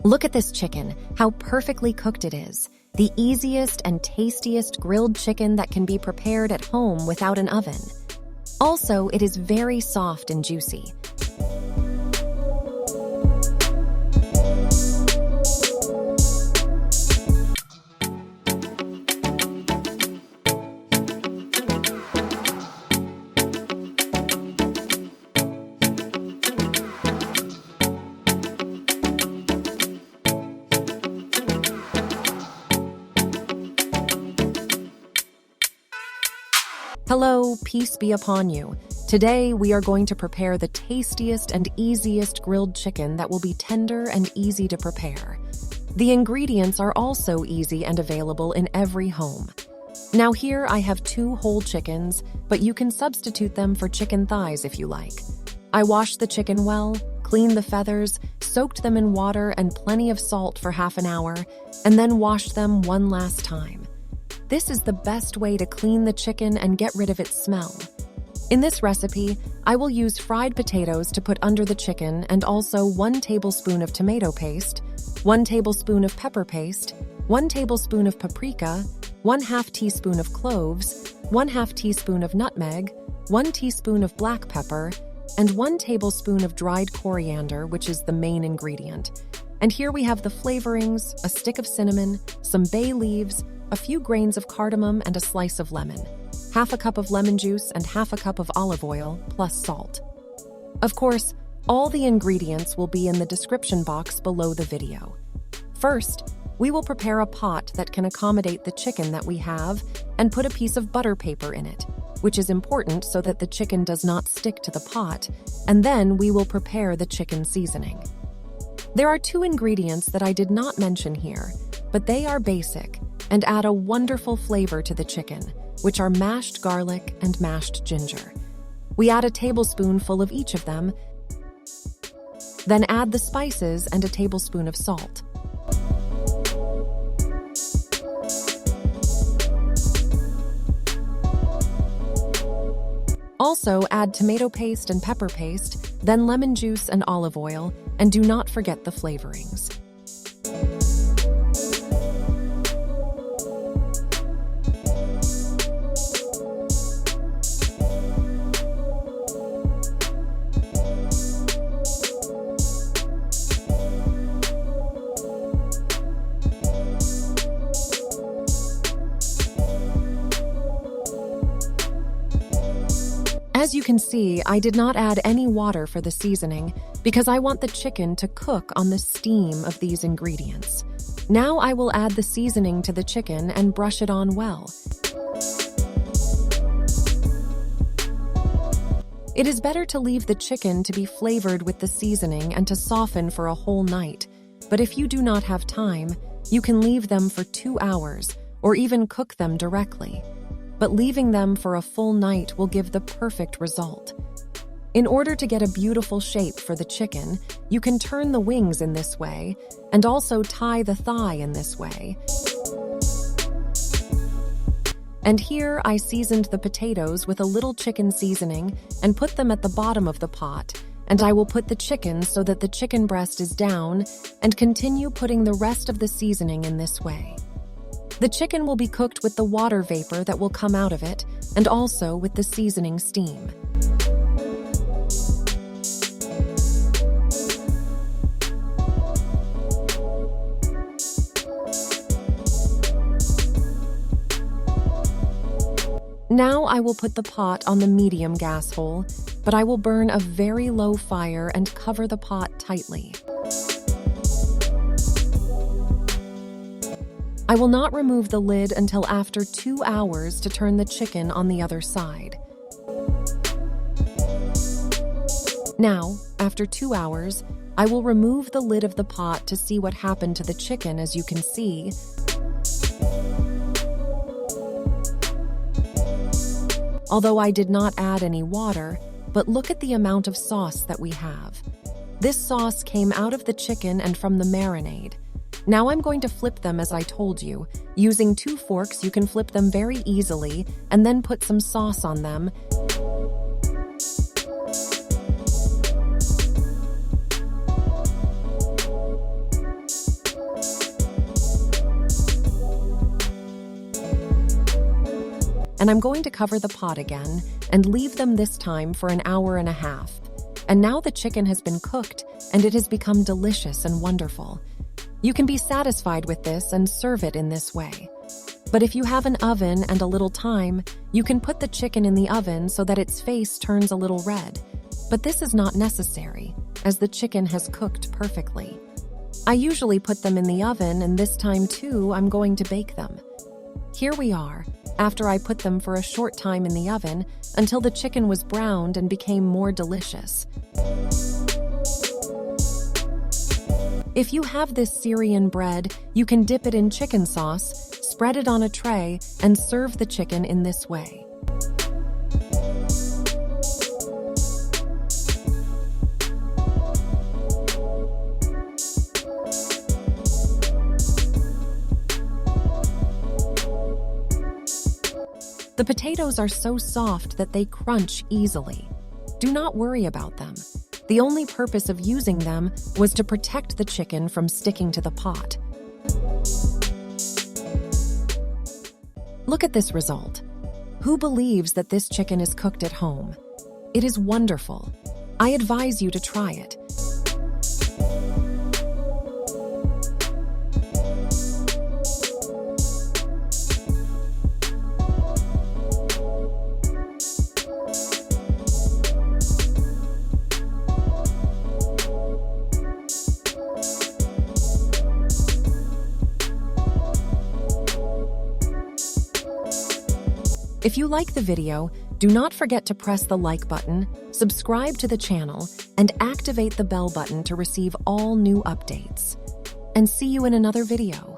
Look at this chicken, how perfectly cooked it is. The easiest and tastiest grilled chicken that can be prepared at home without an oven. Also, it is very soft and juicy. Hello, peace be upon you. Today, we are going to prepare the tastiest and easiest grilled chicken that will be tender and easy to prepare. The ingredients are also easy and available in every home. Now here I have 2 whole chickens, but you can substitute them for chicken thighs if you like. I washed the chicken well, cleaned the feathers, soaked them in water and plenty of salt for half an hour, and then washed them one last time. This is the best way to clean the chicken and get rid of its smell. In this recipe, I will use fried potatoes to put under the chicken and also 1 tablespoon of tomato paste, 1 tablespoon of pepper paste, 1 tablespoon of paprika, 1/2 teaspoon of cloves, 1/2 teaspoon of nutmeg, 1 teaspoon of black pepper, and 1 tablespoon of dried coriander, which is the main ingredient. And here we have the flavorings, a stick of cinnamon, some bay leaves, a few grains of cardamom, and a slice of lemon, 1/2 cup of lemon juice and 1/2 cup of olive oil, plus salt. Of course, all the ingredients will be in the description box below the video. First, we will prepare a pot that can accommodate the chicken that we have and put a piece of butter paper in it, which is important so that the chicken does not stick to the pot, and then we will prepare the chicken seasoning. There are 2 ingredients that I did not mention here, but they are basic and add a wonderful flavor to the chicken, which are mashed garlic and mashed ginger. We add a tablespoonful of each of them, then add the spices and a tablespoon of salt. Also add tomato paste and pepper paste, then lemon juice and olive oil, and do not forget the flavorings. As you can see, I did not add any water for the seasoning because I want the chicken to cook on the steam of these ingredients. Now I will add the seasoning to the chicken and brush it on well. It is better to leave the chicken to be flavored with the seasoning and to soften for a whole night, but if you do not have time, you can leave them for 2 hours or even cook them directly. But leaving them for a full night will give the perfect result. In order to get a beautiful shape for the chicken, you can turn the wings in this way and also tie the thigh in this way. And here I seasoned the potatoes with a little chicken seasoning and put them at the bottom of the pot, and I will put the chicken so that the chicken breast is down and continue putting the rest of the seasoning in this way. The chicken will be cooked with the water vapor that will come out of it, and also with the seasoning steam. Now I will put the pot on the medium gas hole, but I will burn a very low fire and cover the pot tightly. I will not remove the lid until after 2 hours to turn the chicken on the other side. Now, after 2 hours, I will remove the lid of the pot to see what happened to the chicken. As you can see, although I did not add any water, but look at the amount of sauce that we have. This sauce came out of the chicken and from the marinade. Now I'm going to flip them as I told you. Using 2 forks, you can flip them very easily and then put some sauce on them. and I'm going to cover the pot again and leave them this time for an hour and a half. And now the chicken has been cooked and it has become delicious and wonderful. You can be satisfied with this and serve it in this way. But if you have an oven and a little time, you can put the chicken in the oven so that its face turns a little red. But this is not necessary, as the chicken has cooked perfectly. I usually put them in the oven, and this time too, I'm going to bake them. Here we are, after I put them for a short time in the oven until the chicken was browned and became more delicious. If you have this Syrian bread, you can dip it in chicken sauce, spread it on a tray, and serve the chicken in this way. The potatoes are so soft that they crunch easily. Do not worry about them. The only purpose of using them was to protect the chicken from sticking to the pot. Look at this result. Who believes that this chicken is cooked at home? It is wonderful. I advise you to try it. If you like the video, do not forget to press the like button, subscribe to the channel, and activate the bell button to receive all new updates. And see you in another video.